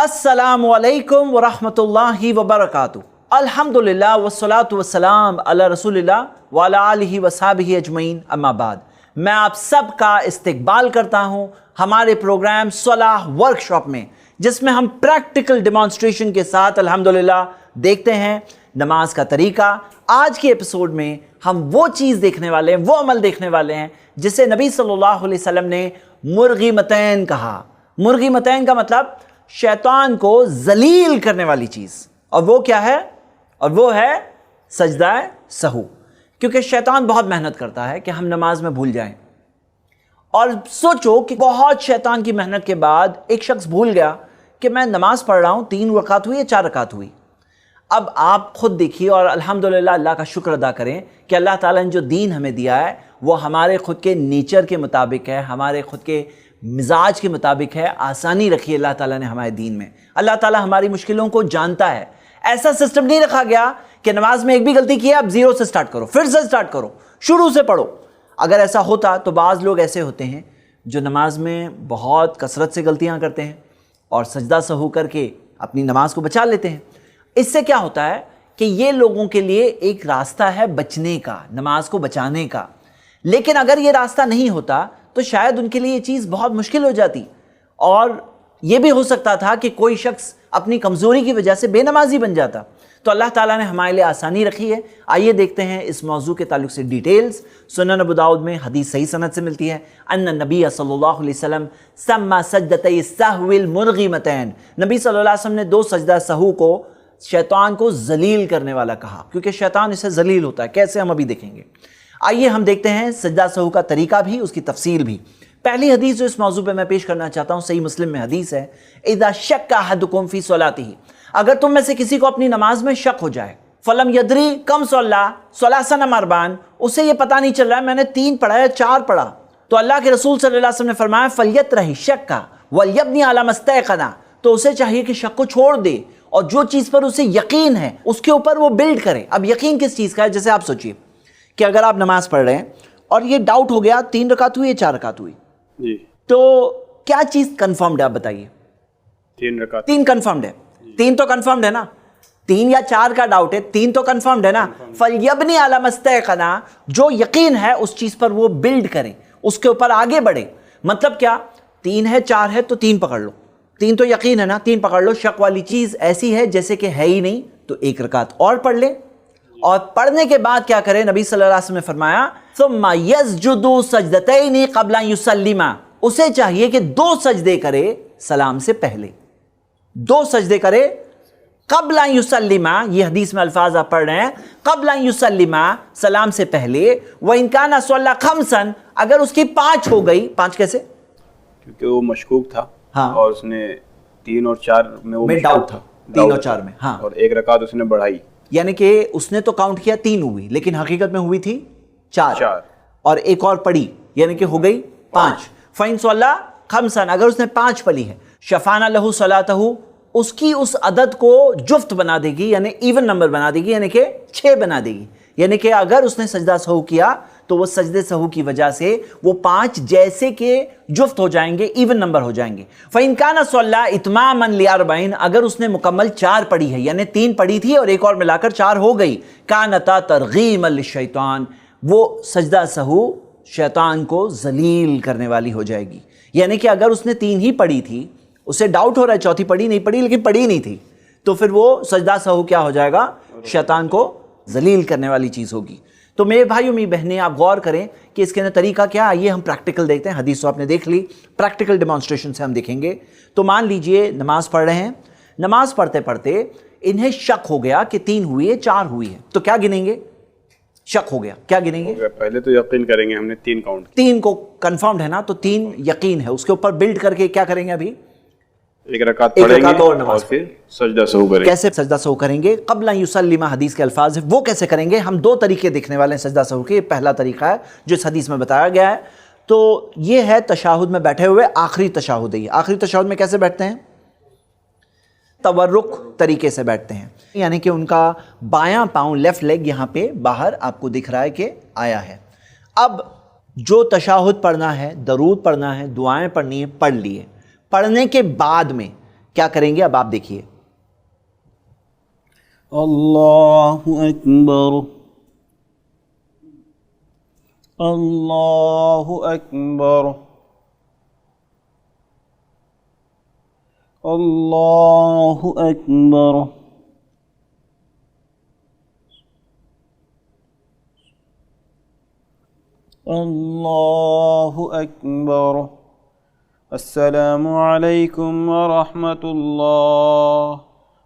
अस्सलामु अलैकुम वरहमतुल्लाहि वबरकातुहू। अल्हम्दुलिल्लाह वस्सलातु वस्सलाम अला रसूलिल्लाह व अला आलिहि वसहबिहि अजमईन, अम्मा बाद। मैं आप सब का इस्तकबाल करता हूँ हमारे प्रोग्राम सलाह वर्कशॉप में, जिसमें हम प्रैक्टिकल डेमॉन्स्ट्रेशन के साथ अल्हम्दुलिल्लाह देखते हैं नमाज का तरीका। आज के एपिसोड में हम वो चीज़ देखने वाले हैं, वो अमल देखने वाले हैं जिसे नबी सल्लल्लाहु अलैहि वसल्लम ने मुर्गिमतैन कहा। मुर्गिमतैन का मतलब शैतान को जलील करने वाली चीज़, और वो क्या है? और वो है सजदा सहू। क्योंकि शैतान बहुत मेहनत करता है कि हम नमाज में भूल जाएं। और सोचो कि बहुत शैतान की मेहनत के बाद एक शख्स भूल गया कि मैं नमाज पढ़ रहा हूँ, 3 रकात हुई या 4 रकात हुई। अब आप खुद देखिए और अल्हम्दुलिल्लाह अल्लाह का शुक्र अदा करें कि अल्लाह ताला ने जो दीन हमें दिया है वो हमारे खुद के नेचर के मुताबिक है, हमारे खुद के मिजाज के मुताबिक है। आसानी रखी अल्लाह ताला ने हमारे दीन में। अल्लाह ताला हमारी मुश्किलों को जानता है। ऐसा सिस्टम नहीं रखा गया कि नमाज में एक भी गलती की है अब 0 से स्टार्ट करो, फिर से स्टार्ट करो, शुरू से पढ़ो। अगर ऐसा होता तो बाज़ लोग ऐसे होते हैं जो नमाज में बहुत कसरत से गलतियां करते हैं और सजदा सहू करके अपनी नमाज को बचा लेते हैं। इससे क्या होता है कि ये लोगों के लिए एक रास्ता है बचने का, नमाज को बचाने का। लेकिन अगर ये रास्ता नहीं होता तो शायद उनके लिए ये चीज़ बहुत मुश्किल हो जाती, और ये भी हो सकता था कि कोई शख्स अपनी कमज़ोरी की वजह से बेनमाजी बन जाता। तो अल्लाह ताला ने हमारे लिए आसानी रखी है। आइए देखते हैं इस मौजू के ताल्लुक से डिटेल्स। सुनन अबू दाऊद में हदीस सही सनद से मिलती है, अन्ना नबी सल्लल्लाहु अलैहि वसल्लम सम्मा सजदतै सहविल मुर्गिमतैन। नबी सल्लल्लाहु अलैहि वसल्लम ने 2 सजदा सहू को शैतान को जलील करने वाला कहा, क्योंकि शैतान इससे जलील होता है। कैसे, हम अभी देखेंगे। आइए हम देखते हैं सजदा सहू का तरीका भी, उसकी तफसील भी। पहली हदीस जो इस मौजू पे मैं पेश करना चाहता हूँ, सही मुस्लिम में हदीस है, इज़ा शक्का अहदुकुम फी सलातिही। अगर तुम में से किसी को अपनी नमाज में शक हो जाए, फलम यदरी कम सल्ला सलासन मरबान, उसे ये पता नहीं चल रहा है मैंने 3 पढ़ा या 4 पढ़ा, तो अल्लाह के रसूल सल्लल्लाहु अलैहि वसल्लम ने फरमाया फलियत रही शक्का वलयबनी अला मस्तयक़ना, तो उसे चाहिए कि शक को छोड़ दे और जो चीज़ पर उसे यकीन है उसके ऊपर वो बिल्ड करे। अब यकीन किस चीज़ का है? जैसे आप सोचिए कि अगर आप नमाज पढ़ रहे हैं और ये डाउट हो गया 3 रकात हुई या 4 रकात हुई जी, तो क्या चीज़ कन्फर्म्ड है? आप बताइए। 3 रकात। 3 कन्फर्म्ड है। 3 तो कन्फर्म्ड है ना। 3 या 4 का डाउट है, 3 तो कन्फर्म्ड है ना। फलयबनी अला मस्तयक़ना, जो यकीन है उस चीज़ पर वो बिल्ड करें, उसके ऊपर आगे बढ़े। मतलब क्या? 3 है 4 है तो 3 पकड़ लो, 3 तो यकीन है ना, 3 पकड़ लो। शक वाली चीज़ ऐसी है जैसे कि है ही नहीं, तो 1 रकात और पढ़ ले। और पढ़ने के बाद क्या करें? नबी सल्लल्लाहु अलैहि वसल्लम ने फरमाया सुम्मा यस्जुदु सजदतैनि क़ब्ला युसल्लिमा, उसे चाहिए कि 2 सजदे करे सलाम से पहले, 2 सजदे करे क़ब्ला युसल्लिमा। ये हदीस में अल्फाज आप पढ़ रहे हैं, क़ब्ला युसल्लिमा, सलाम से पहले। व इन काना सल्ला खमसन, अगर उसकी 5 हो गई। 5 कैसे? क्योंकि वो मशकूक था। हाँ। और उसने 3 और 4 में वो डाउट था, 3 और 4 में। हाँ। और 1 रकात उसने बढ़ाई, यानी कि उसने तो काउंट किया 3 हुई, लेकिन हकीकत में हुई थी 4, और एक और पढ़ी, यानी कि हो गई 5। फ़इन सल्ला खमसन, अगर उसने 5 पढ़ी है, शफाना लहू सलातहू, उसकी उस अदद को जुफ्त बना देगी, यानी इवन नंबर बना देगी, यानी कि 6 बना देगी। यानी कि अगर उसने सजदा सहू किया तो वो सजदे सहू की वजह से वो 5 जैसे के जुफ्त हो जाएंगे, इवन नंबर हो जाएंगे। फ़इन काना सल्ला इत्मामन लिअरबईन, अगर उसने मुकम्मल 4 पढ़ी है, यानी 3 पढ़ी थी और एक और मिलाकर 4 हो गई, कानता तरगीमन लिशैतान, वो सजदा सहू शैतान को जलील करने वाली हो जाएगी। यानी कि अगर उसने 3 ही पढ़ी थी, उसे डाउट हो रहा है 4थी पढ़ी नहीं पढ़ी, लेकिन पढ़ी नहीं थी, तो फिर वो सजदा सहू क्या हो जाएगा? शैतान को जलील करने वाली चीज़ होगी। तो मेरे भाइयों मेरी बहनें, आप गौर करें कि इसके अंदर तरीका क्या। आइए हम प्रैक्टिकल देखते हैं। हदीस तो आपने देख ली, प्रैक्टिकल डेमॉन्स्ट्रेशन से हम देखेंगे। तो मान लीजिए नमाज पढ़ रहे हैं, नमाज पढ़ते पढ़ते इन्हें शक हो गया कि 3 हुई है 4 हुई है, तो क्या गिनेंगे? शक हो गया, क्या गिनेंगे? पहले तो यकीन करेंगे, हमने 3 काउंट, 3 को कंफर्म्ड है ना, तो 3 यकीन है, उसके ऊपर बिल्ड करके क्या करेंगे? अभी 1 रकात पढ़ेंगे और फिर सजदा सहू करेंगे। कैसे सजदा सहू करेंगे? क़ब्ला युसल्लिमा हदीस के अल्फाज है, वो कैसे करेंगे? हम 2 तरीके देखने वाले हैं सजदा सहू के। ये पहला तरीका है जो इस हदीस में बताया गया है। तो ये है तशाहुद में बैठे हुए, आखिरी तशाहुद है। आखिरी तशाहुद में कैसे बैठते हैं? तवर्रुक तरीके से बैठते हैं, यानी कि उनका बायां पाँव, लेफ्ट लेग यहाँ पे बाहर आपको दिख रहा है कि आया है। अब जो तशाहुद पढ़ना है, दरूद पढ़ना है, दुआएं पढ़नी है, पढ़ लिए। पढ़ने के बाद में کیا کریں گے اب آپ دیکھیے. اللہ اکبر اللہ اکبر اللہ اکبر اللہ اکبر. السلام علیکم ورحمۃ اللہ.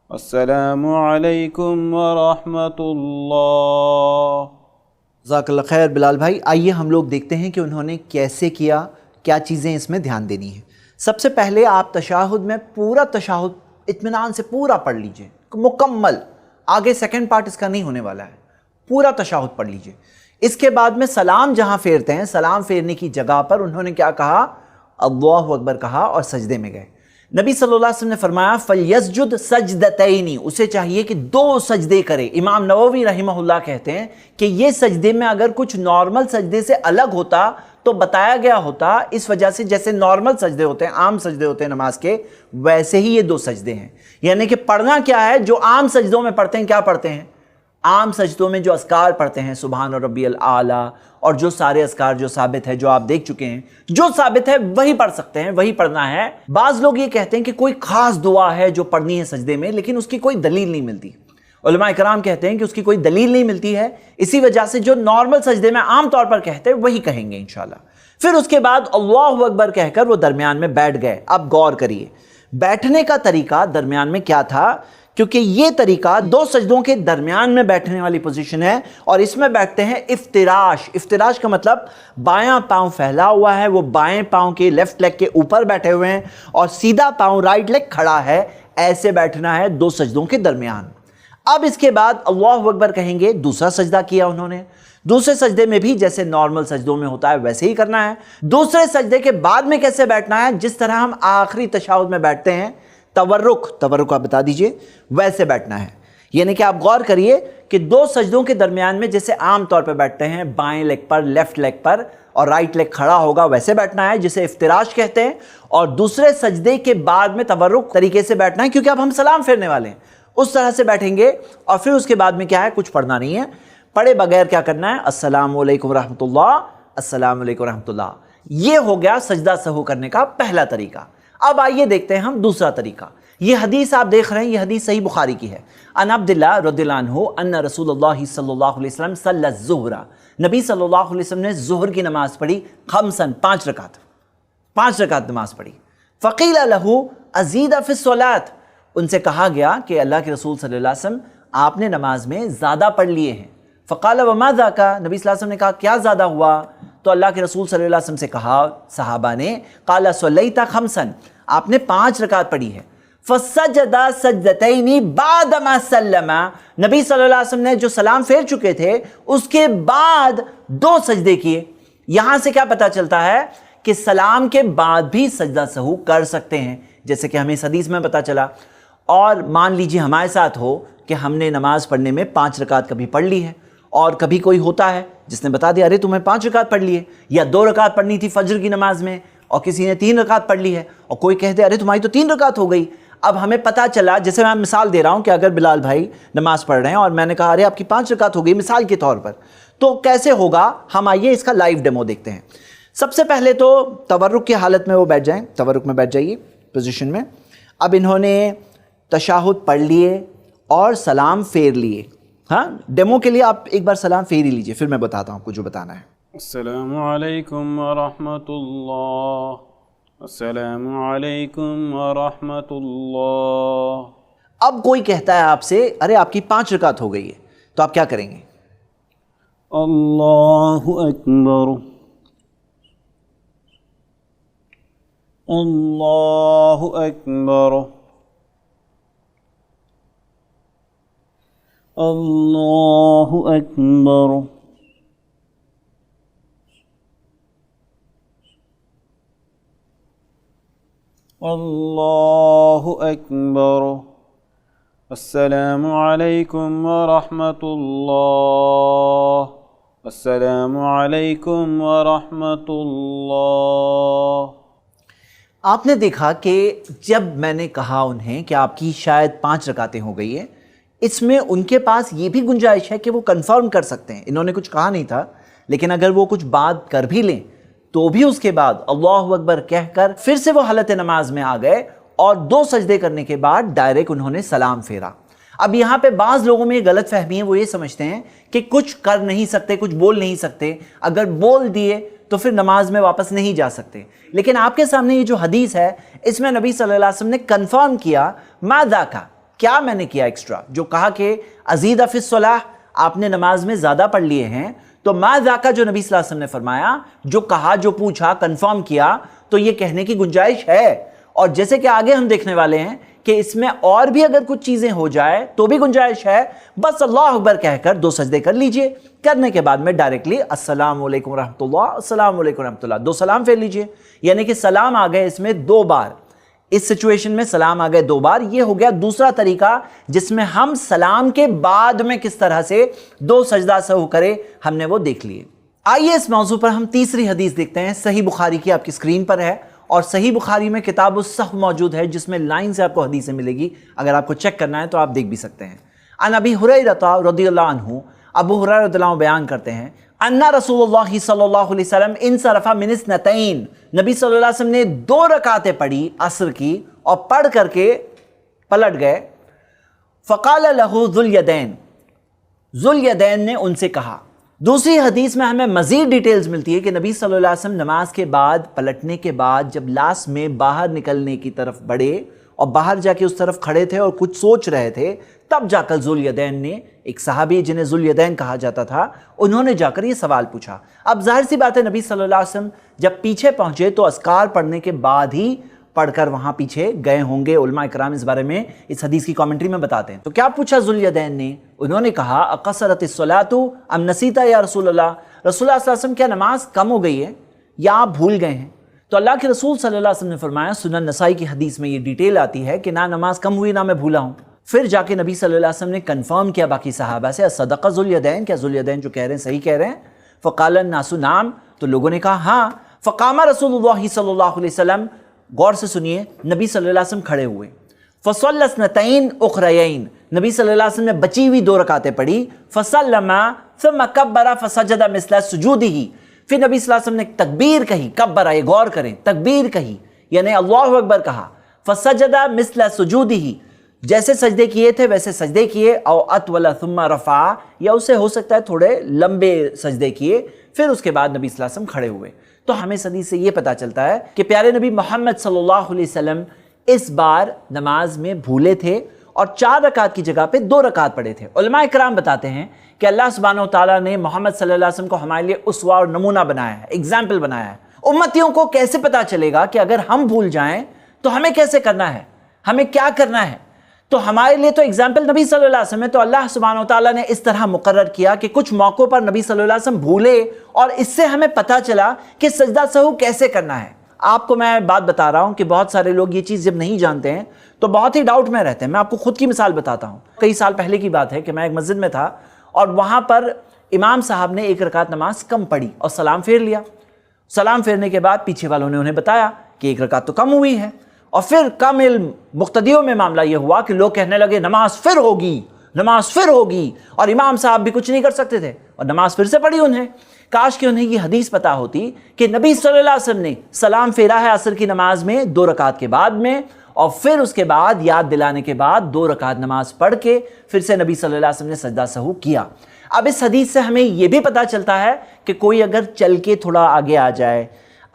السلام علیکم ورحمۃ اللہ. جزاک اللہ خیر بلال بھائی. آئیے ہم لوگ دیکھتے ہیں کہ انہوں نے کیسے کیا, کیا چیزیں اس میں دھیان دینی ہیں. سب سے پہلے آپ تشہد میں پورا تشہد اطمینان سے پورا پڑھ لیجئے مکمل. آگے سیکنڈ پارٹ اس کا نہیں ہونے والا ہے, پورا تشہد پڑھ لیجئے. اس کے بعد میں سلام جہاں پھیرتے ہیں, سلام پھیرنے کی جگہ پر انہوں نے کیا کہا؟ اللہ اکبر کہا اور سجدے میں گئے. نبی صلی اللہ علیہ وسلم نے فرمایا فَلْيَسْجُدْ سَجْدَتَيْنِ, اسے چاہیے کہ 2 سجدے کرے. امام نووی رحمہ اللہ کہتے ہیں کہ یہ سجدے میں اگر کچھ نارمل سجدے سے الگ ہوتا تو بتایا گیا ہوتا, اس وجہ سے جیسے نارمل سجدے ہوتے ہیں, عام سجدے ہوتے ہیں نماز کے, ویسے ہی یہ 2 سجدے ہیں. یعنی کہ پڑھنا کیا ہے, جو عام سجدوں میں پڑھتے ہیں. کیا پڑھتے ہیں عام سجدوں میں؟ جو اذکار پڑھتے ہیں, سبحان ربی الاعلیٰ, اور جو سارے اذکار جو ثابت ہے, جو آپ دیکھ چکے ہیں, جو ثابت ہے وہی پڑھ سکتے ہیں, وہی پڑھنا ہے. بعض لوگ یہ کہتے ہیں کہ کوئی خاص دعا ہے جو پڑھنی ہے سجدے میں, لیکن اس کی کوئی دلیل نہیں ملتی. علماء کرام کہتے ہیں کہ اس کی کوئی دلیل نہیں ملتی ہے, اسی وجہ سے جو نارمل سجدے میں عام طور پر کہتے ہیں وہی کہیں گے انشاءاللہ. پھر اس کے بعد اللہ اکبر کہہ کر وہ درمیان میں بیٹھ گئے. اب غور کریے بیٹھنے کا طریقہ درمیان میں کیا تھا, کیونکہ یہ طریقہ 2 سجدوں کے درمیان میں بیٹھنے والی پوزیشن ہے, اور اس میں بیٹھتے ہیں افتراش. افتراش کا مطلب بایاں پاؤں پھیلا ہوا ہے, وہ بائیں پاؤں کے لیفٹ لیگ کے اوپر بیٹھے ہوئے ہیں, اور سیدھا پاؤں رائٹ لیگ کھڑا ہے. ایسے بیٹھنا ہے 2 سجدوں کے درمیان. اب اس کے بعد اللہ اکبر کہیں گے, دوسرا سجدہ کیا انہوں نے. دوسرے سجدے میں بھی جیسے نارمل سجدوں میں ہوتا ہے ویسے ہی کرنا ہے. دوسرے سجدے کے بعد میں کیسے بیٹھنا ہے؟ جس طرح ہم آخری تشہد میں بیٹھتے ہیں, تورک آپ بتا دیجئے, ویسے بیٹھنا ہے. یعنی کہ آپ غور کریے کہ 2 سجدوں کے درمیان میں جیسے عام طور پہ بیٹھتے ہیں, بائیں لیگ پر, لیفٹ لیگ پر, اور رائٹ لیگ کھڑا ہوگا, ویسے بیٹھنا ہے جسے افتراش کہتے ہیں. اور دوسرے سجدے کے بعد میں تورک طریقے سے بیٹھنا ہے, کیونکہ اب ہم سلام پھیرنے والے ہیں, اس طرح سے بیٹھیں گے. اور پھر اس کے بعد میں کیا ہے, کچھ پڑھنا نہیں ہے, پڑھے بغیر کیا کرنا ہے, السلام علیکم ورحمۃ اللہ, السلام علیکم ورحمۃ اللہ. یہ ہو گیا سجدہ سہو کرنے کا پہلا طریقہ. اب آئیے دیکھتے ہیں ہم دوسرا طریقہ. یہ حدیث آپ دیکھ رہے ہیں, یہ حدیث صحیح بخاری کی ہے. ان عبداللہ رضی اللہ عنہ ان رسول اللہ صلی اللہ علیہ وسلم صلی الظہر, نبی صلی اللہ علیہ وسلم نے ظہر کی نماز پڑھی, 5 رکعت نماز پڑھی. فقیل لہ ازید فی الصلاۃ, ان سے کہا گیا کہ اللہ کے رسول صلی اللہ علیہ وسلم آپ نے نماز میں زیادہ پڑھ لیے ہیں. فقال وما ذاک, نبی صلی اللہ علیہ وسلم نے کہا کیا زیادہ ہوا؟ تو اللہ کے رسول صلی اللہ علیہ وسلم سے کہا صحابہ نے, قال صلیت 5, آپ نے 5 رکعت پڑھی ہے. فسجد سجدتین بعد ما سلم, نبی صلی اللہ علیہ وسلم نے جو سلام پھیر چکے تھے اس کے بعد 2 سجدے کیے. یہاں سے کیا پتہ چلتا ہے کہ سلام کے بعد بھی سجدہ سہو کر سکتے ہیں, جیسے کہ ہمیں اس حدیث میں پتہ چلا. اور مان لیجیے ہمارے ساتھ ہو کہ ہم نے نماز پڑھنے میں 5 رکعت کبھی پڑھ لی ہے, اور کبھی کوئی ہوتا ہے جس نے بتا دیا ارے تمہیں 5 رکعت پڑھ لی ہے, یا 2 رکعت پڑھنی تھی فجر کی نماز میں اور کسی نے 3 رکعت پڑھ لی ہے, اور کوئی کہہ دے ارے تمہاری تو 3 رکعت ہو گئی. اب ہمیں پتہ چلا, جیسے میں مثال دے رہا ہوں کہ اگر بلال بھائی نماز پڑھ رہے ہیں اور میں نے کہا ارے آپ کی 5 رکعت ہو گئی مثال کے طور پر, تو کیسے ہوگا؟ ہم آئیے اس کا لائیو ڈیمو دیکھتے ہیں. سب سے پہلے تو تورک کی حالت میں وہ بیٹھ جائیں, تورک میں بیٹھ جائیے پوزیشن میں. اب انہوں نے تشہد پڑھ لیے اور سلام پھیر لیے. ہاں ڈیمو کے لیے آپ ایک بار سلام پھیر ہی لیجئے, پھر میں بتاتا ہوں آپ کو جو بتانا ہے. السلام علیکم ورحمۃ اللہ, السلام علیکم ورحمۃ اللہ. اب کوئی کہتا ہے آپ سے ارے آپ کی 5 رکعت ہو گئی ہے, تو آپ کیا کریں گے؟ اللہ اکبر, اللہ اکبر, اللہ اکبر, اللہ اکبر. السلام علیکم ورحمۃ اللہ, السلام علیکم ورحمۃ اللہ. آپ نے دیکھا کہ جب میں نے کہا انہیں کہ آپ کی شاید 5 رکعتیں ہو گئی ہیں، اس میں ان کے پاس یہ بھی گنجائش ہے کہ وہ کنفرم کر سکتے ہیں. انہوں نے کچھ کہا نہیں تھا، لیکن اگر وہ کچھ بات کر بھی لیں تو بھی اس کے بعد اللہ اکبر کہہ کر پھر سے وہ حالت نماز میں آ گئے اور 2 سجدے کرنے کے بعد ڈائریکٹ انہوں نے سلام پھیرا. اب یہاں پہ بعض لوگوں میں یہ غلط فہمی ہے، وہ یہ سمجھتے ہیں کہ کچھ کر نہیں سکتے، کچھ بول نہیں سکتے، اگر بول دیے تو پھر نماز میں واپس نہیں جا سکتے. لیکن آپ کے سامنے یہ جو حدیث ہے اس میں نبی صلی اللہ علیہ وسلم نے کنفرم کیا ما ذاکا، کیا میں نے کیا ایکسٹرا، جو کہا کہ ازید فی الصلاۃ، آپ نے نماز میں زیادہ پڑھ لیے ہیں، تو ما ذاکا جو نبی صلی اللہ علیہ وسلم نے فرمایا، جو کہا، جو پوچھا، کنفرم کیا، تو یہ کہنے کی گنجائش ہے. اور جیسے کہ آگے ہم دیکھنے والے ہیں کہ اس میں اور بھی اگر کچھ چیزیں ہو جائے تو بھی گنجائش ہے. بس اللہ اکبر کہہ کر 2 سجدے کر لیجئے، کرنے کے بعد میں ڈائریکٹلی السلام علیکم ورحمۃ اللہ، السلام علیکم ورحمۃ اللہ، 2 سلام پھیر لیجئے. یعنی کہ سلام آ گئے اس میں 2 بار، اس سچویشن میں سلام آ گئے 2 بار. یہ ہو گیا دوسرا طریقہ جس میں ہم سلام کے بعد میں کس طرح سے 2 سجدہ سہو کرے، ہم نے وہ دیکھ لیے. آئیے اس موضوع پر ہم تیسری حدیث دیکھتے ہیں. صحیح بخاری کی آپ کی اسکرین پر ہے، اور صحیح بخاری میں کتاب الصحو موجود ہے جس میں لائن سے آپ کو حدیثیں ملے گی. اگر آپ کو چیک کرنا ہے تو آپ دیکھ بھی سکتے ہیں. عن ابی ہریرہ رضی اللہ عنہ، ابو ہریرہ رضی اللہ عنہ بیان کرتے ہیں، ان رسول اللہ صلی اللہ علیہ وسلم انصرف من اثنتین، نبی صلی اللہ علیہ وسلم نے 2 رکعتیں پڑھی عصر کی اور پڑھ کر کے پلٹ گئے. فقال له ذو الیدین، ذو الیدین نے ان سے کہا. دوسری حدیث میں ہمیں مزید ڈیٹیلز ملتی ہے کہ نبی صلی اللہ علیہ وسلم نماز کے بعد پلٹنے کے بعد جب لاسٹ میں باہر نکلنے کی طرف بڑھے اور باہر جا کے اس طرف کھڑے تھے اور کچھ سوچ رہے تھے، تب جا کر ذو الیدین نے، ایک صحابی جنہیں ذو الیدین کہا جاتا تھا، انہوں نے جا کر یہ سوال پوچھا. اب ظاہر سی بات ہے نبی صلی اللہ علیہ وسلم جب پیچھے پہنچے تو اذکار پڑھنے کے بعد ہی پڑھ کر وہاں پیچھے گئے ہوں گے. علماء کرام اس بارے میں اس حدیث کی کامنٹری میں بتاتے ہیں. تو کیا پوچھا ذو الیدین نے؟ انہوں نے کہا اقصرت الصلاۃ ام نسیت یا رسول اللہ، رسول اللہ صلی اللہ علیہ وسلم کیا نماز کم ہو گئی ہے یا آپ بھول گئے ہیں؟ تو اللہ کے رسول صلی اللہ علیہ وسلم نے فرمایا، سنن نسائی کی حدیث میں یہ ڈیٹیل آتی ہے کہ نہ نماز کم ہوئی نہ میں بھولا ہوں. پھر جا کے نبی صلی اللہ علیہ وسلم نے کنفرم کیا باقی صحابہ سے، صدق ذو الیدین، کیا ذو الیدین جو کہہ رہے ہیں صحیح کہہ رہے ہیں؟ فقال الناس نعم، تو لوگوں نے کہا ہاں. فقام رسول اللہ صلی اللہ علیہ وسلم، غور سے سنیے، نبی صلی اللہ علیہ وسلم کھڑے ہوئے. فصلی اثنتین اخریین، نبی صلی اللہ علیہ وسلم نے بچی ہوئی 2 رکعتیں پڑھی. فسلم ثم کبر فسجد مثل سجودہ، پھر نبی صلی اللہ علیہ وسلم نے تکبیر کہی، کبر، یہ غور کریں، تکبیر کہی یعنی اللہ اکبر کہا. فسجد مثل سجودہ، جیسے سجدے کیے تھے ویسے سجدے کیے. او اطول ثم رفع، یا اسے ہو سکتا ہے تھوڑے لمبے سجدے کیے. پھر اس کے بعد نبی صلی اللہ علیہ وسلم کھڑے ہوئے. تو ہمیں اس حدیث سے یہ پتہ چلتا ہے کہ پیارے نبی محمد صلی اللہ علیہ وسلم اس بار نماز میں بھولے تھے اور 4 رکعت کی جگہ پہ 2 رکعت پڑھے تھے. علماء کرام بتاتے ہیں کہ اللہ سبحانہ و تعالیٰ نے محمد صلی اللہ علیہ وسلم کو ہمارے لیے اسوہ اور نمونہ بنایا ہے، ایگزامپل بنایا ہے. امتیوں کو کیسے پتہ چلے گا کہ اگر ہم بھول جائیں تو ہمیں کیسے کرنا ہے، ہمیں کیا کرنا ہے؟ تو ہمارے لیے تو ایگزامپل نبی صلی اللہ علیہ وسلم ہے. تو اللہ سبحانہ و تعالیٰ نے اس طرح مقرر کیا کہ کچھ موقعوں پر نبی صلی اللہ علیہ وسلم بھولے اور اس سے ہمیں پتہ چلا کہ سجدہ سہو کیسے کرنا ہے. آپ کو میں بات بتا رہا ہوں کہ بہت سارے لوگ یہ چیز جب نہیں جانتے ہیں تو بہت ہی ڈاؤٹ میں رہتے ہیں. میں آپ کو خود کی مثال بتاتا ہوں. کئی سال پہلے کی بات ہے کہ میں ایک مسجد میں تھا اور وہاں پر امام صاحب نے 1 رکعت نماز کم پڑھی اور سلام پھیر لیا. سلام پھیرنے کے بعد پیچھے والوں نے انہیں بتایا کہ 1 رکعت تو کم ہوئی ہے. اور پھر کم علم مقتدیوں میں معاملہ یہ ہوا کہ لوگ کہنے لگے نماز پھر ہوگی، نماز پھر ہوگی، اور امام صاحب بھی کچھ نہیں کر سکتے تھے اور نماز پھر سے پڑھی انہیں. کاش کہ انہیں یہ حدیث پتہ ہوتی کہ نبی صلی اللہ علیہ وسلم نے سلام پھیرا ہے عصر کی نماز میں 2 رکعت کے بعد میں، اور پھر اس کے بعد یاد دلانے کے بعد 2 رکعت نماز پڑھ کے پھر سے نبی صلی اللہ علیہ وسلم نے سجدہ سہو کیا. اب اس حدیث سے ہمیں یہ بھی پتہ چلتا ہے کہ کوئی اگر چل کے تھوڑا آگے آ جائے،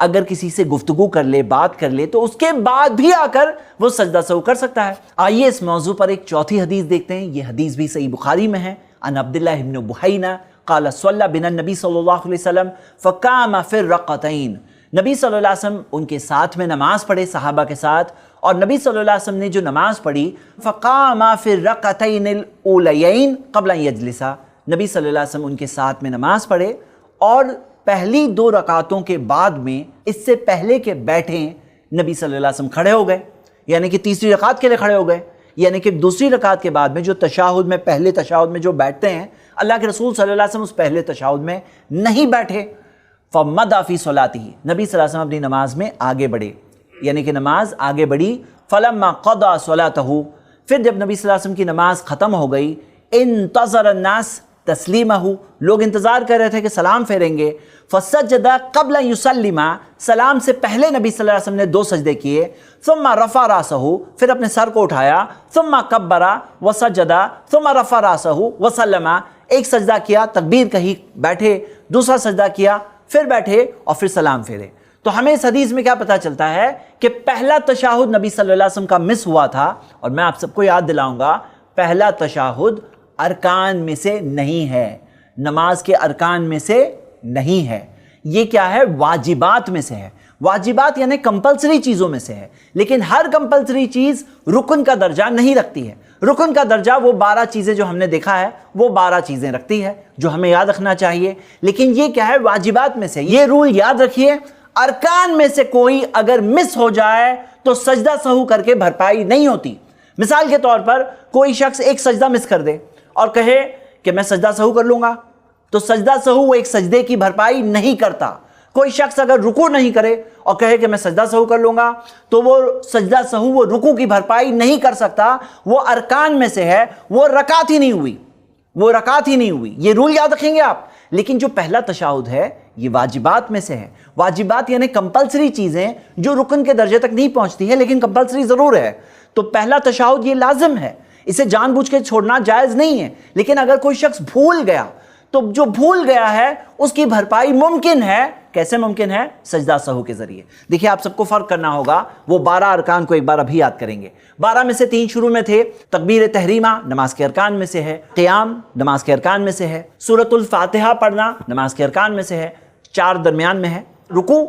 اگر کسی سے گفتگو کر لے، بات کر لے، تو اس کے بعد بھی آ کر وہ سجدہ سہو کر سکتا ہے. آئیے اس موضوع پر ایک چوتھی حدیث دیکھتے ہیں. یہ حدیث بھی صحیح بخاری میں ہے. عن عبداللہ بن بحینہ قال صلی بنا النبی صلی اللہ علیہ وسلم فقام فی الرکعتین، نبی صلی اللہ علیہ وسلم ان کے ساتھ میں نماز پڑھے صحابہ کے ساتھ، اور نبی صلی اللہ علیہ وسلم نے جو نماز پڑھی فقام فی الرکعتین الاولیین قبل ان یجلس، نبی صلی اللہ علیہ وسلم ان کے ساتھ میں نماز پڑھے اور پہلی 2 رکعتوں کے بعد میں اس سے پہلے کے بیٹھے نبی صلی اللہ علیہ وسلم کھڑے ہو گئے، یعنی کہ تیسری رکعت کے لیے کھڑے ہو گئے. یعنی کہ دوسری رکعت کے بعد میں جو تشہد میں، پہلے تشہد میں جو بیٹھتے ہیں، اللہ کے رسول صلی اللہ علیہ وسلم اس پہلے تشہد میں نہیں بیٹھے. فَمَضَى فِي صَلَاتِهِ، نبی صلی اللہ علیہ وسلم اپنی نماز میں آگے بڑھے. यानी कि नमाज आगे बढ़ी। फलम्मा क़दा सलातहु, फिर जब नबी सल्लल्लाहु अलैहि वसल्लम की नमाज ख़त्म हो गई, इंतज़र अन्नास तस्लीमहु, लोग इंतज़ार कर रहे थे कि सलाम फेरेंगे। फसजदा क़ब्ल युसल्लिमा, सलाम से पहले नबी सल्लल्लाहु अलैहि वसल्लम ने 2 सजदे किए। सुम्मा रफ़ा रासहु, फिर अपने सर को उठाया। सुम्मा कब्बरा वसजदा सुम्मा रफ़ा रासहु वसल्लमा, एक सजदा किया, तकबीर कही, बैठे, दूसरा सजदा किया, फिर बैठे और फिर सलाम फेरे। तो हमें इस हदीस में क्या पता चलता है कि पहला तशाहुद नबी सल्लल्लाहु अलैहि वसल्लम का मिस हुआ था। और मैं आप सबको याद दिलाऊंगा, पहला तशाहुद अरकान में से नहीं है, नमाज के अरकान में से नहीं है। ये क्या है? वाजिबात में से है। वाजिबात यानी कंपलसरी चीज़ों में से है। लेकिन हर कंपलसरी चीज़ रुकन का दर्जा नहीं रखती है। रुकन का दर्जा वो 12 चीज़ें जो हमने देखा है, वो 12 चीज़ें रखती है जो हमें याद रखना चाहिए। लेकिन ये क्या है? वाजिबात में से। ये रूल याद रखिए, अरकान में से कोई अगर मिस हो जाए तो सजदा सहू करके भरपाई नहीं होती। मिसाल के तौर पर कोई शख्स एक सजदा मिस कर दे और कहे कि मैं सजदा सहू कर लूँगा, तो सजदा सहू वो एक सजदे की भरपाई नहीं करता। कोई शख्स अगर रुकू नहीं करे और कहे कि मैं सजदा सहू कर लूँगा, तो वो सजदा सहू, वो रुकू की भरपाई नहीं कर सकता। वो अरकान में से है, वो रकात ही नहीं हुई, वो रकात ही नहीं हुई। ये रूल याद रखेंगे आप। लेकिन जो पहला तशाहुद है ये वाजिबात में से है। वाजिबात यानी कंपलसरी चीज़ें जो रुकन के दर्जे तक नहीं पहुँचती है लेकिन कंपलसरी ज़रूर है। तो पहला तशाहुद ये लाजिम है, इसे जानबूझ के छोड़ना जायज़ नहीं है। लेकिन अगर कोई शख्स भूल गया तो जो भूल गया है उसकी भरपाई मुमकिन है। कैसे मुमकिन है? सजदा सहू के जरिए। देखिए, आप सबको फर्क करना होगा। वो 12 अरकान को एक बार अभी याद करेंगे। 12 में से 3 शुरू में थे। तकबीर तहरीमा नमाज के अरकान में से है, क़ियाम नमाज के अरकान में से है, सूरतुल फातिहा पढ़ना नमाज के अरकान में से है, 4 दरमियान में है, रुकू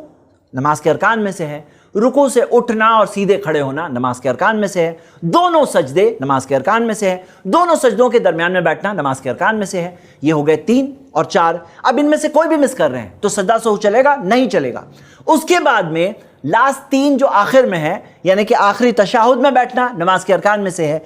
नमाज के अरकान में से है, रुकू से उठना और सीधे खड़े होना नमाज के अरकान में से है, दोनों सजदे नमाज के अरकान में से है, दोनों सजदों के दरमियान में बैठना नमाज के अरकान में से है। ये हो गए 3 और 4। अब इनमें से कोई भी मिस कर रहे हैं तो सजदा सहू चलेगा? नहीं चलेगा। उसके बाद में लास्ट 3 जो आखिर में है, यानी कि आखिरी तशाहुद में बैठना नमाज के अरकान में से है,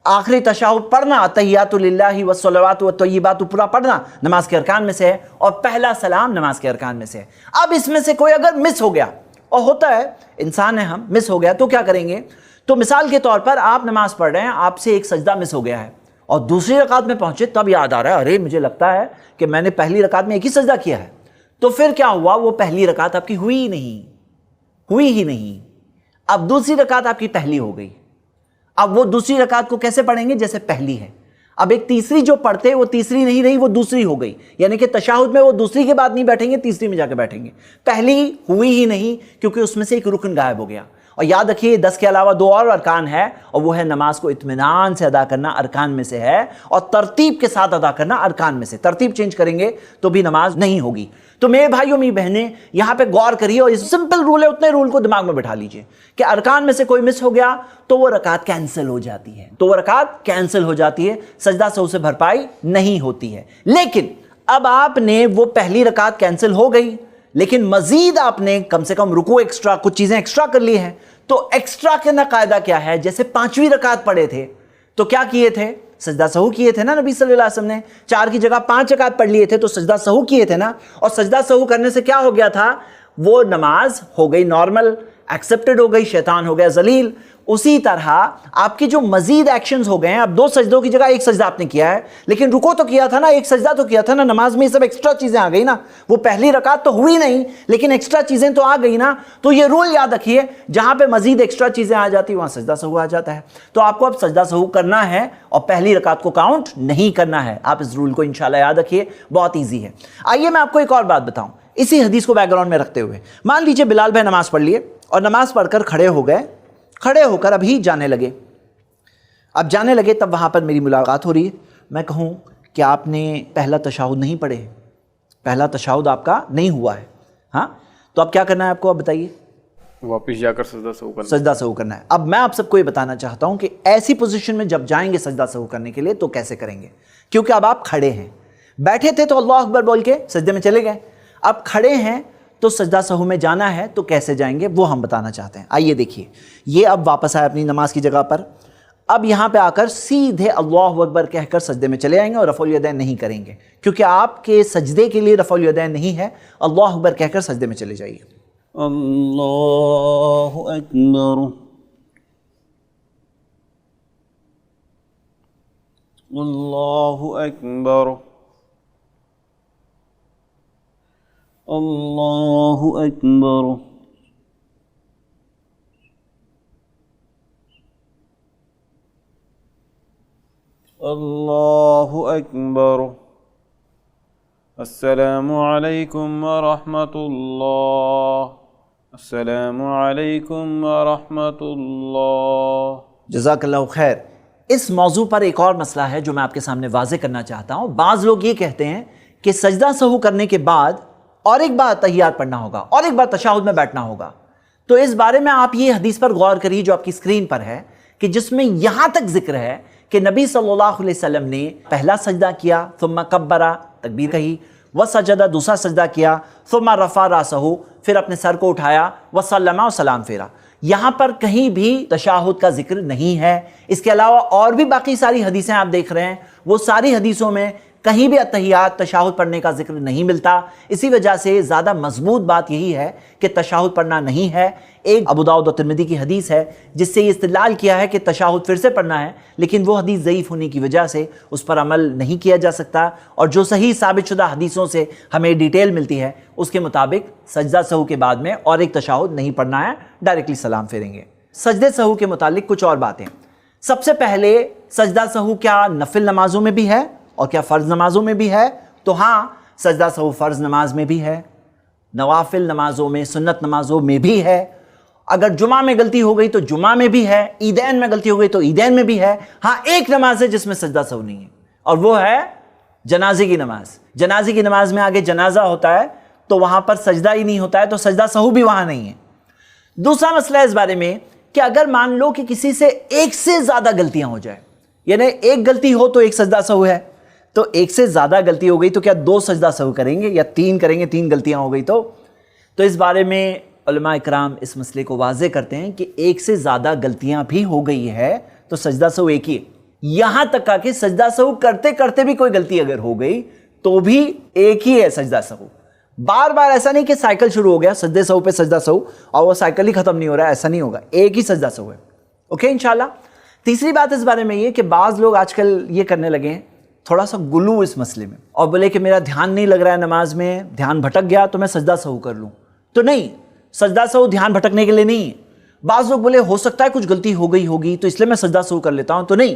आखिरी तशाहुद पढ़ना अत्तहियातु लिल्लाहि वस्सलावातु वत्तय्यिबातु पूरा पढ़ना नमाज के अरकान में से है, और पहला सलाम नमाज के अरकान में से है। अब इसमें से कोई अगर मिस हो गया, और होता है, इंसान है हम, मिस हो गया तो क्या करेंगे? तो मिसाल के तौर पर आप नमाज पढ़ रहे हैं, आपसे एक सजदा मिस हो गया है और दूसरी रकात में पहुंचे, तब याद आ रहा है अरे मुझे लगता है कि मैंने पहली रकात में एक ही सजदा किया है। तो फिर क्या हुआ? वो पहली रकात आपकी हुई ही नहीं। अब दूसरी रकात आपकी पहली हो गई। अब वो दूसरी रकात को कैसे पढ़ेंगे? जैसे पहली है। अब एक तीसरी जो पढ़ते वो तीसरी नहीं रही, वो दूसरी हो गई। यानी कि तशाहुद में वो दूसरी के बाद नहीं बैठेंगे, तीसरी में जाकर बैठेंगे। पहली हुई ही नहीं क्योंकि उसमें से एक रुकन गायब हो गया। और याद रखिए 10 के अलावा 2 और अरकान है, और वो है नमाज को इत्मीनान से अदा करना अरकान में से है, और तरतीब के साथ अदा करना अरकान में से। तरतीब चेंज करेंगे तो भी नमाज नहीं होगी। तो मेरे भाइयों मेरी बहनें यहाँ पे गौर करिए, और ये सिंपल रूल है, उतने रूल को दिमाग में बैठा लीजिए कि अरकान में से कोई मिस हो गया तो वो रकात कैंसिल हो जाती है, सजदा सहू से भरपाई नहीं होती है। लेकिन अब आपने वो पहली रकात कैंसिल हो गई, लेकिन मजीद आपने कम से कम रुकू एक्स्ट्रा, कुछ चीजें एक्स्ट्रा कर ली हैं। तो एक्स्ट्रा के ना कायदा क्या है? जैसे 5वीं रकात पढ़े थे तो क्या किए थे? सजदा सहू किए थे ना नबी सल्लल्लाहु अलैहि वसल्लम ने। 4 की जगह 5 रकात पढ़ लिए थे तो सजदा सहू किए थे ना। और सजदा सहू करने से क्या हो गया था? वो नमाज हो गई नॉर्मल, एक्सेप्टेड हो गई, शैतान हो गया जलील। उसी तरह आपके जो मजीद एक्शंस हो गए हैं, अब 2 सजदों की जगह 1 सजदा आपने किया है, लेकिन रुको तो किया था ना, 1 सजदा तो किया था ना। नमाज में ये सब एक्स्ट्रा चीजें आ गई ना। वो पहली रकात तो हुई नहीं लेकिन एक्स्ट्रा चीजें तो आ गई ना। तो ये रूल याद रखिए, जहां पे मजीद एक्स्ट्रा चीजें आ जाती वहां सजदा सहू आ जाता है। तो आपको अब सजदा सहू करना है और पहली रकात को काउंट नहीं करना है। आप इस रूल को इंशाल्लाह याद रखिए, बहुत ईजी है। आइए मैं आपको एक और बात बताऊं इसी हदीस को बैकग्राउंड में रखते हुए। मान लीजिए बिलाल भाई नमाज पढ़ लिए और नमाज पढ़कर खड़े हो गए, खड़े होकर अभी जाने लगे। अब जाने लगे तब वहाँ पर मेरी मुलाकात हो रही है। मैं कहूँ कि आपने पहला तशाहुद नहीं पढ़े, पहला तशाहुद आपका नहीं हुआ है, हाँ, तो अब क्या करना है आपको? अब बताइए। वापस जाकर सजदा सहू करना है। अब मैं आप सबको ये बताना चाहता हूँ कि ऐसी पोजीशन में जब जाएंगे सजदा सहू करने के लिए तो कैसे करेंगे। क्योंकि अब आप खड़े हैं, बैठे थे तो अल्लाह अकबर बोल के सजदे में चले गए, अब खड़े हैं तो सजदा सहू में जाना है तो कैसे जाएंगे वो हम बताना चाहते हैं। आइए देखिए, ये अब वापस आए अपनी नमाज की जगह पर। अब यहाँ पे आकर सीधे अल्लाहु अकबर कहकर सजदे में चले आएंगे और रफ़उल यदैन नहीं करेंगे, क्योंकि आपके सजदे के लिए रफ़उल यदैन नहीं है। अल्लाहु अकबर कहकर सजदे में चले जाइए। اللہ اکبر اللہ اکبر اللہ اکبر اللہ اکبر السلام علیکم ورحمۃ اللہ السلام علیکم ورحمۃ اللہ. جزاک اللہ خیر. اس موضوع پر ایک اور مسئلہ ہے جو میں آپ کے سامنے واضح کرنا چاہتا ہوں. بعض لوگ یہ کہتے ہیں کہ سجدہ سہو کرنے کے بعد اور ایک بار تحیات پڑھنا ہوگا اور ایک بار تشہد میں بیٹھنا ہوگا. تو اس بارے میں آپ یہ حدیث پر غور کریے جو آپ کی اسکرین پر ہے کہ جس میں یہاں تک ذکر ہے کہ نبی صلی اللہ علیہ وسلم نے پہلا سجدہ کیا ثم کبرا تکبیر کہی وسجدہ دوسرا سجدہ کیا ثم رفع راسہ پھر اپنے سر کو اٹھایا وسلم اور سلام پھیرا. یہاں پر کہیں بھی تشہد کا ذکر نہیں ہے. اس کے علاوہ اور بھی باقی ساری حدیثیں آپ دیکھ رہے ہیں وہ ساری حدیثوں میں کہیں بھی اتحیات تشہد پڑھنے کا ذکر نہیں ملتا. اسی وجہ سے زیادہ مضبوط بات یہی ہے کہ تشہد پڑھنا نہیں ہے. ایک ابو داؤد و ترمذی کی حدیث ہے جس سے یہ استدلال کیا ہے کہ تشہد پھر سے پڑھنا ہے، لیکن وہ حدیث ضعیف ہونے کی وجہ سے اس پر عمل نہیں کیا جا سکتا. اور جو صحیح ثابت شدہ حدیثوں سے ہمیں ڈیٹیل ملتی ہے اس کے مطابق سجدہ سہو کے بعد میں اور ایک تشہد نہیں پڑھنا ہے، ڈائریکٹلی سلام پھیریں گے. سجدے سہو کے متعلق کچھ اور باتیں. سب سے پہلے سجدہ سہو کیا نفل نمازوں میں بھی ہے اور کیا فرض نمازوں میں بھی ہے؟ تو ہاں، سجدہ سہو فرض نماز میں بھی ہے، نوافل نمازوں میں سنت نمازوں میں بھی ہے. اگر جمعہ میں غلطی ہو گئی تو جمعہ میں بھی ہے، عیدین میں غلطی ہو گئی تو عیدین میں بھی ہے. ہاں، ایک نماز ہے جس میں سجدہ سہو نہیں ہے اور وہ ہے جنازے کی نماز. جنازے کی نماز میں آگے جنازہ ہوتا ہے تو وہاں پر سجدہ ہی نہیں ہوتا ہے، تو سجدہ سہو بھی وہاں نہیں ہے. دوسرا مسئلہ اس بارے میں کہ اگر مان لو کہ کسی سے ایک سے زیادہ غلطیاں ہو جائیں، یعنی ایک غلطی ہو تو ایک سجدہ سہو ہے، تو ایک سے زیادہ غلطی ہو گئی تو کیا دو سجدہ سہو کریں گے یا تین کریں گے؟ تین غلطیاں ہو گئی تو اس بارے میں علماء اکرام اس مسئلے کو واضح کرتے ہیں کہ ایک سے زیادہ غلطیاں بھی ہو گئی ہے تو سجدہ سہو ایک ہی ہے. یہاں تک کہ سجدہ سہو کرتے کرتے بھی کوئی غلطی اگر ہو گئی تو بھی ایک ہی ہے سجدہ سہو. بار بار ایسا نہیں کہ سائیکل شروع ہو گیا سجدے سہو پہ سجدہ سہو اور وہ سائیکل ہی ختم نہیں ہو رہا، ایسا نہیں ہوگا، ایک ہی سجدہ سہو ہے. اوکے انشاءاللہ. تیسری بات اس بارے میں یہ کہ بعض لوگ آج کل یہ کرنے لگے ہیں تھوڑا سا گلو اس مسئلے میں، اور بولے کہ میرا دھیان نہیں لگ رہا ہے نماز میں، دھیان بھٹک گیا تو میں سجدہ سہو کر لوں. تو نہیں، سجدہ سہو دھیان بھٹکنے کے لیے نہیں ہے. بعض لوگ بولے ہو سکتا ہے کچھ غلطی ہو گئی ہوگی تو اس لیے میں سجدہ سہو کر لیتا ہوں. تو نہیں،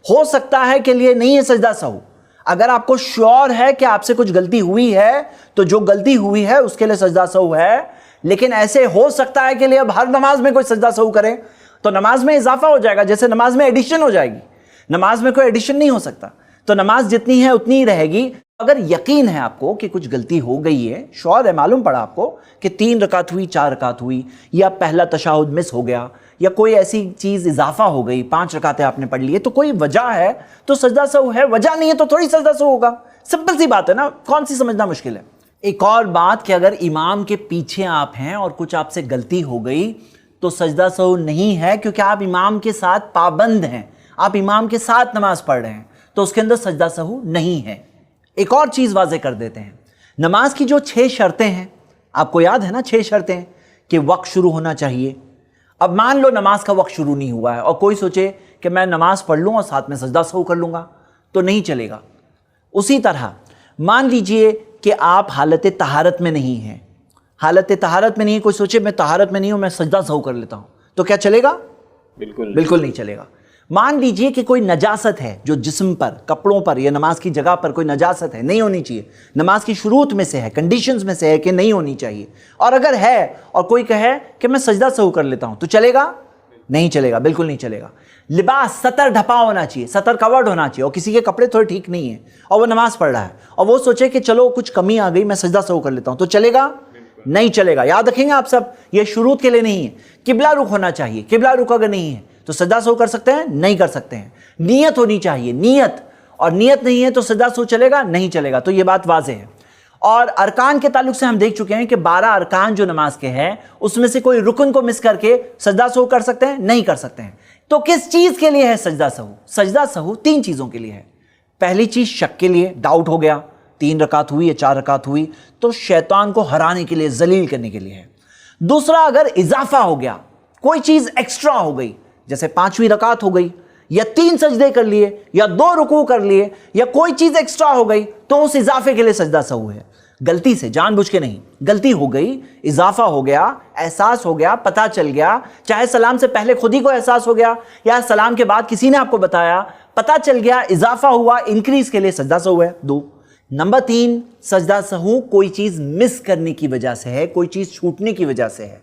ہو سکتا ہے کے لیے نہیں ہے سجدہ سہو. اگر آپ کو شیور ہے کہ آپ سے کچھ غلطی ہوئی ہے تو جو غلطی ہوئی ہے اس کے لیے سجدہ سہو ہے. لیکن ایسے ہو سکتا ہے کہ لیے اب ہر نماز میں کوئی سجدہ سہو کرے تو نماز میں اضافہ ہو جائے گا، جیسے نماز میں ایڈیشن ہو جائے گی. نماز میں کوئی ایڈیشن نہیں ہو سکتا، تو نماز جتنی ہے اتنی ہی رہے گی. اگر یقین ہے آپ کو کہ کچھ غلطی ہو گئی ہے، شعور ہے، معلوم پڑا آپ کو کہ 3 رکعت ہوئی 4 رکعت ہوئی یا پہلا تشہد مس ہو گیا یا کوئی ایسی چیز اضافہ ہو گئی، 5 رکعتیں آپ نے پڑھ لی ہے تو کوئی وجہ ہے تو سجدہ سہو ہے، وجہ نہیں ہے تو تھوڑی سجدہ سہو ہوگا. سمپل سی بات ہے نا، کون سی سمجھنا مشکل ہے. ایک اور بات کہ اگر امام کے پیچھے آپ ہیں اور کچھ آپ سے غلطی ہو گئی تو سجدہ سہو نہیں ہے، کیونکہ آپ امام کے ساتھ پابند ہیں، آپ امام کے ساتھ نماز پڑھ رہے ہیں تو اس کے اندر سجدہ سہو نہیں ہے. ایک اور چیز واضح کر دیتے ہیں، نماز کی جو 6 شرطیں ہیں، آپ کو یاد ہے نا 6 شرطیں کہ وقت شروع ہونا چاہیے. اب مان لو نماز کا وقت شروع نہیں ہوا ہے اور کوئی سوچے کہ میں نماز پڑھ لوں اور ساتھ میں سجدہ سہو کر لوں گا تو نہیں چلے گا. اسی طرح مان لیجئے کہ آپ حالت طہارت میں نہیں ہیں، حالت طہارت میں نہیں، کوئی سوچے میں طہارت میں نہیں ہوں میں سجدہ سہو کر لیتا ہوں تو کیا چلے گا؟ بالکل نہیں چلے گا. مان لیجئے کہ کوئی نجاست ہے جو جسم پر، کپڑوں پر یا نماز کی جگہ پر کوئی نجاست ہے، نہیں ہونی چاہیے، نماز کی شروط میں سے ہے، کنڈیشنز میں سے ہے کہ نہیں ہونی چاہیے، اور اگر ہے اور کوئی کہے کہ میں سجدہ سہو کر لیتا ہوں تو چلے گا؟ نہیں چلے گا، بالکل نہیں چلے گا. لباس سطر ڈھپا ہونا چاہیے، سطر کورڈ ہونا چاہیے، اور کسی کے کپڑے تھوڑے ٹھیک نہیں ہیں اور وہ نماز پڑھ رہا ہے اور وہ سوچے کہ چلو کچھ کمی آ گئی میں سجدہ سہو کر لیتا ہوں تو چلے گا؟ نہیں چلے گا. یاد رکھیں گے آپ سب، یہ شروط کے لیے نہیں ہے. قبلہ رخ ہونا چاہیے، قبلہ رخ اگر نہیں ہے تو سجدہ سہو کر سکتے ہیں؟ نہیں کر سکتے ہیں. نیت ہونی چاہیے، نیت، اور نیت نہیں ہے تو سجدہ سہو چلے گا؟ نہیں چلے گا. تو یہ بات واضح ہے. اور ارکان کے تعلق سے ہم دیکھ چکے ہیں کہ 12 ارکان جو نماز کے ہیں اس میں سے کوئی رکن کو مس کر کے سجدہ سہو کر سکتے ہیں؟ نہیں کر سکتے ہیں. تو کس چیز کے لیے ہے سجدہ سہو؟ سجدہ سہو 3 چیزوں کے لیے ہے. پہلی چیز شک کے لیے، ڈاؤٹ ہو گیا 3 رکعت ہوئی یا 4 رکعت ہوئی تو شیطان کو ہرانے کے لیے، ذلیل کرنے کے لیے ہے. दूसरा, अगर इजाफा हो गया, कोई चीज एक्स्ट्रा हो गई, जैसे 5वीं रकात हो गई, या 3 सजदे कर लिए, या 2 रुकू कर लिए, या कोई चीज एक्स्ट्रा हो गई, तो उस इजाफे के लिए सजदा सहू है। गलती से, जानबूझ के नहीं, गलती हो गई, इजाफा हो गया, एहसास हो गया, पता चल गया, चाहे सलाम से पहले खुद ही को एहसास हो गया या सलाम के बाद किसी ने आपको बताया, पता चल गया, इजाफा हुआ, इंक्रीज के लिए सजदा सहू है। 2 नंबर 3, सजदा सहू कोई चीज मिस करने की वजह से है, कोई चीज छूटने की वजह से है।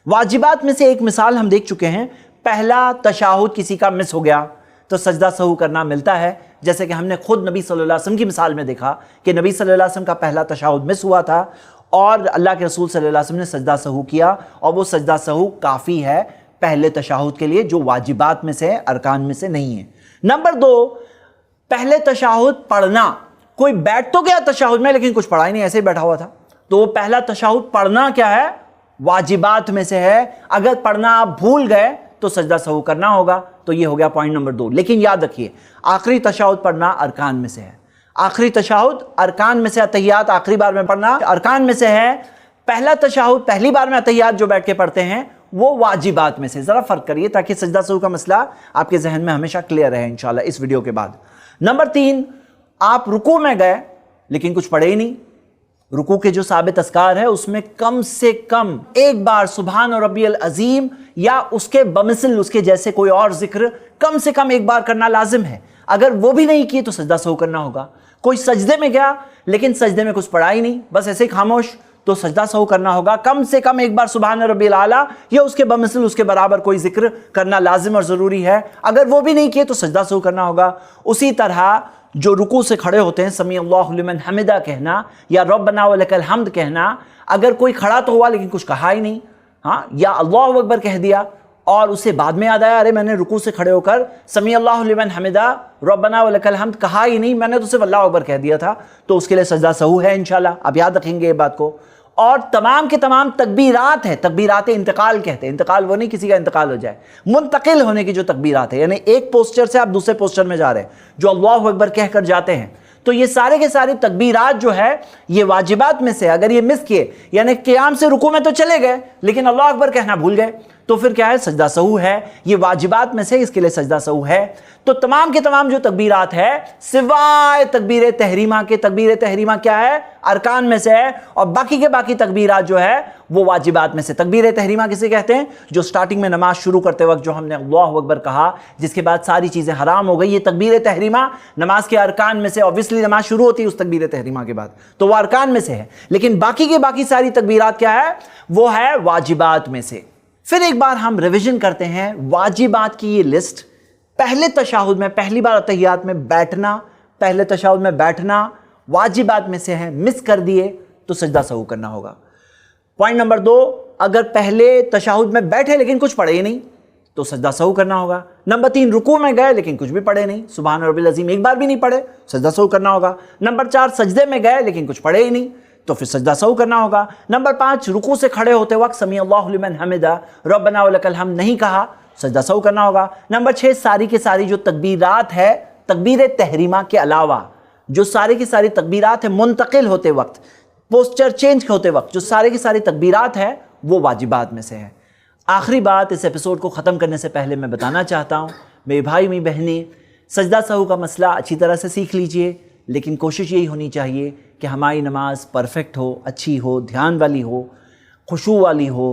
वाजिबात में से एक मिसाल हम देख चुके हैं, पहला तशाहुद किसी का मिस हो गया तो सजदा सहू करना मिलता है, जैसे कि हमने खुद नबी सल्लल्लाहु अलैहि वसल्लम की मिसाल में देखा कि नबी सल्लल्लाहु अलैहि वसल्लम का पहला तशाहुद मिस हुआ था और अल्लाह के रसूल सल्लल्लाहु अलैहि वसल्लम ने सजदा सहू किया, और वो सजदा सहू काफ़ी है पहले तशाहुद के लिए, जो वाजिबात में से है, अरकान में से नहीं है। नंबर 2, पहले तशाहुद पढ़ना, कोई बैठ तो गया तशाहुद में लेकिन कुछ पढ़ा ही नहीं, ऐसे ही बैठा हुआ था, तो वो पहला तशाहुद पढ़ना क्या है, वाजिबात में से है। अगर पढ़ना आप भूल गए तो सजदा सहू करना होगा, तो ये हो गया पॉइंट नंबर 2। लेकिन याद रखिए, आखिरी तशाहुद पढ़ना अरकान में से है। आखिरी तशाहुद अरकान में से, अतहियात आखिरी बार में पढ़ना अरकान में से है। पहला तशाहुद पहली बार में अतहियात जो बैठ के पढ़ते हैं वो वाजिबात में से। जरा फर्क करिए ताकि सजदा सहू का मसला आपके जहन में हमेशा क्लियर रहे इंशाल्लाह इस वीडियो के बाद। नंबर 3, आप रुकू में गए लेकिन कुछ पढ़े ही नहीं। रुकू के जो साबित अस्कार है उसमें कम से कम एक बार सुभान रब्बियल अजीम या उसके बमिसल, उसके जैसे कोई और जिक्र कम से कम एक बार करना लाजिम है। अगर वो भी नहीं किए तो सजदा सहू करना होगा। कोई सजदे में गया लेकिन सजदे में कुछ पढ़ा ही नहीं, बस ऐसे ही खामोश, तो सजदा सहू करना होगा। कम से कम एक बार सुभान रब्बियल आला या उसके बमिसल, उसके बराबर कोई जिक्र करना लाजिम और ज़रूरी है। अगर वो भी नहीं किए तो सजदा सहू करना होगा। उसी तरह जो रुकू से खड़े होते हैं, समी अल्लाहु लिमन हमिदा कहना या रब्बना व लकल हम्द कहना, अगर कोई खड़ा तो हुआ लेकिन कुछ कहा ही नहीं, हाँ, या अल्लाहु अकबर कह दिया और उसे बाद में याद आया, अरे मैंने रुकू से खड़े होकर समी अल्लाहु लिमन हमिदा रब्बना व लकल हम्द कहा ही नहीं, मैंने तो सिर्फ अल्लाहु अकबर कह दिया था, तो उसके लिए सजदा सहू है इंशाल्लाह। आप याद रखेंगे ये बात को। और तमाम के तमाम तकबीरात है, तकबीरात इंतकाल कहते हैं। इंतकाल वो नहीं किसी का इंतकाल हो जाए, मुंतकिल होने की जो तकबीरात है, यानी एक पोस्चर से आप दूसरे पोस्चर में जा रहे हैं, जो अल्लाहु अकबर कहकर जाते हैं, तो ये सारे के सारे तकबीरात जो है ये वाजिबात में से। अगर ये मिस किए, यानी क़ियाम से रुकू में तो चले गए लेकिन अल्लाहु अकबर कहना भूल गए, तो फिर क्या है, सजदा सहू है। ये वाजिबात में से, इसके लिए सजदा सहू है। तो तमाम के तमाम जो तकबीरात है सिवाय तकबीर तहरीमा के, तकबीर तहरीमा क्या है, अरकान में से है, और बाकी के बाकी तकबीरात जो है वो वाजिबात में से। तकबीर तहरीमा किसे कहते हैं, जो स्टार्टिंग में नमाज शुरू करते वक्त जो हमने अल्लाहु अकबर कहा, जिसके बाद सारी चीज़ें हराम हो गई, ये तकबीर तहरीमा नमाज के अरकान में से। ऑब्वियसली नमाज शुरू होती है उस तकबीर तहरीमा के बाद, तो वो अरकान में से है। लेकिन बाकी के बाकी सारी तकबीरात क्या है, वो है वाजिबात में से। फिर एक बार हम रिवीजन करते हैं वाजिबात की ये लिस्ट। पहले तशाहुद में, पहली बार अतहियात में बैठना, पहले तशाहुद में बैठना वाजिबात में से है। मिस कर दिए तो सजदा सहू करना होगा। पॉइंट नंबर 2, अगर पहले तशाहुद में बैठे लेकिन कुछ पढ़े ही नहीं तो सजदा सहू करना होगा। नंबर 3, रुकू में गए लेकिन कुछ भी पढ़े नहीं, सुभान रब्बिल अज़ीम एक बार भी नहीं पढ़े, सजदा सहू करना होगा। नंबर 4, सजदे में गए लेकिन कुछ पढ़े ही नहीं, तो फिर सजदा सहू करना होगा। नंबर 5, रुकू से खड़े होते वक्त समी अल्लाहु लिमन हमिदा रब्बना व लकल हम्द नहीं कहा, सजदा सहू करना होगा। नंबर 6, सारी के सारी जो तकबीरात है, तकबीर तहरीमा के अलावा जो सारी की सारी तकबीरात है, मुंतकिल होते वक्त, पोस्चर चेंज होते वक्त जो सारी की सारी तकबीरात है वो वाजिबात में से है। आखिरी बात इस एपिसोड को ख़त्म करने से पहले मैं बताना चाहता हूँ, मेरे भाई मेरी बहनें, सजदा सहू का मसला अच्छी तरह से सीख लीजिए, लेकिन कोशिश यही होनी चाहिए कि हमारी नमाज परफेक्ट हो, अच्छी हो, ध्यान वाली हो, खुशू वाली हो,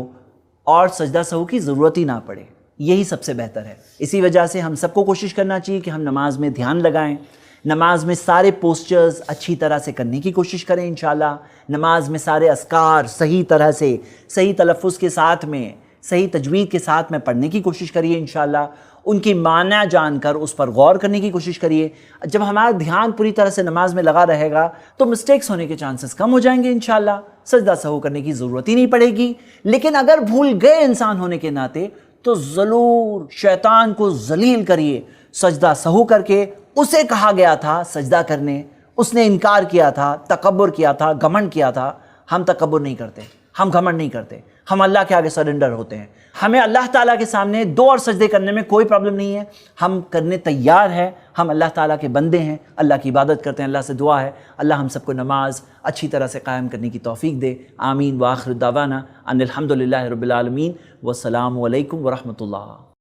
और सजदा सहू की ज़रूरत ही ना पड़े। यही सबसे बेहतर है। इसी वजह से हम सबको कोशिश करना चाहिए कि हम नमाज में ध्यान लगाएं, नमाज में सारे पोस्चर्स अच्छी तरह से करने की कोशिश करें इंशाल्लाह। नमाज में सारे अस्कार सही तरह से, सही तलफ़ुज़ के साथ में, सही तजवीद के साथ में पढ़ने की कोशिश करिए इंशाल्लाह। उनकी माना जानकर उस पर गौर करने की कोशिश करिए। जब हमारा ध्यान पूरी तरह से नमाज में लगा रहेगा तो मिस्टेक्स होने के चांसेस कम हो जाएंगे इंशाल्लाह। सजदा सहू करने की ज़रूरत ही नहीं पड़ेगी। लेकिन अगर भूल गए इंसान होने के नाते तो ज़रूर शैतान को जलील करिए सजदा सहू करके। उसे कहा गया था सजदा करने, उसने इनकार किया था, तकब्बुर किया था, घमंड किया था। हम तकब्बुर नहीं करते, हम घमंड नहीं करते। ہم اللہ کے آگے سرنڈر ہوتے ہیں. ہمیں اللہ تعالیٰ کے سامنے 2 اور سجدے کرنے میں کوئی پرابلم نہیں ہے، ہم کرنے تیار ہیں. ہم اللہ تعالیٰ کے بندے ہیں، اللہ کی عبادت کرتے ہیں. اللہ سے دعا ہے اللہ ہم سب کو نماز اچھی طرح سے قائم کرنے کی توفیق دے. آمین. وآخر دعوانا ان الحمد للہ رب العالمین. والسلام علیکم ورحمۃ اللہ.